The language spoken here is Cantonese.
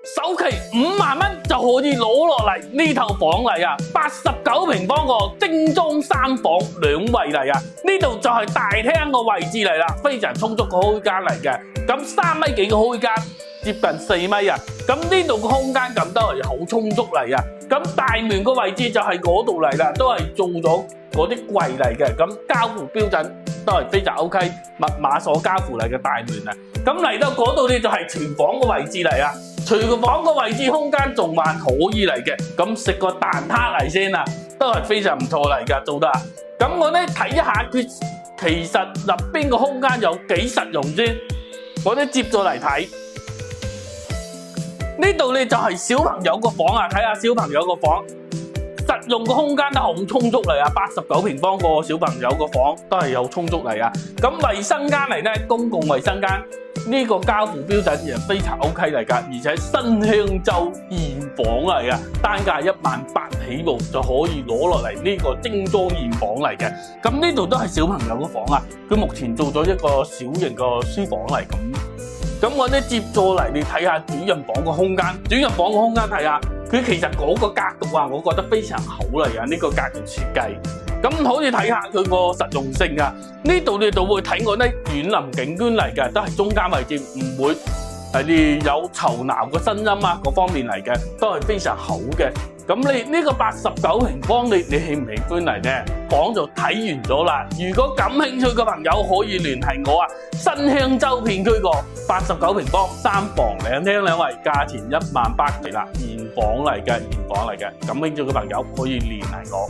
首期5萬蚊就可以攞落嚟呢套房嚟啊！89平方個精裝3房2衛嚟啊！呢度就係大廳個位置嚟啦，非常充足個空間嚟嘅。咁3米幾個空間，接近4米啊！咁呢度個空間感都係好充足嚟啊！咁大門個位置就係嗰度嚟啦，都係做咗嗰啲櫃嚟嘅。咁交付標準都係非常 OK， 密碼鎖交付嚟嘅大門啊！咁嚟到嗰度呢就係廚房個位置嚟啊！廚房個位置空間仲還可以嚟嘅，咁食個蛋撻嚟先啊，都係非常唔錯嚟噶，做得。咁我呢睇一下佢其實入邊個空間有幾實用先，我呢接咗嚟睇。呢度呢就係小朋友個房啊，睇下小朋友個房，實用個空間都好充足嚟啊！89平方個小朋友個房都係有充足嚟啊！咁衛生間嚟呢，公共衛生間。呢個交付標準亦非常 OK 嚟㗎，而且新香洲現房嚟㗎，單價18000起步就可以攞落嚟呢個精裝現房嚟嘅。咁呢度都係小朋友個房啊，佢目前做咗一個小型個書房嚟咁。咁我呢接咗嚟，你睇下主人房個空間，主人房個空間睇下，佢其實嗰個格局啊，我覺得非常好嚟啊！呢個格局設計。咁可以睇下佢個實用性啊！呢度你就會睇我呢園林景觀嚟嘅，都係中間位置，唔會係有嘈鬧嘅聲音啊，嗰方面嚟嘅，都係非常好嘅。咁你呢個89平方，你喜唔喜歡嚟呢？房就睇完咗啦。如果感興趣嘅朋友可以聯繫我啊！新香洲片區個89平方3房2廳2衛，價錢18000啦，現房嚟嘅，現房嚟嘅。感興趣嘅朋友可以聯繫我。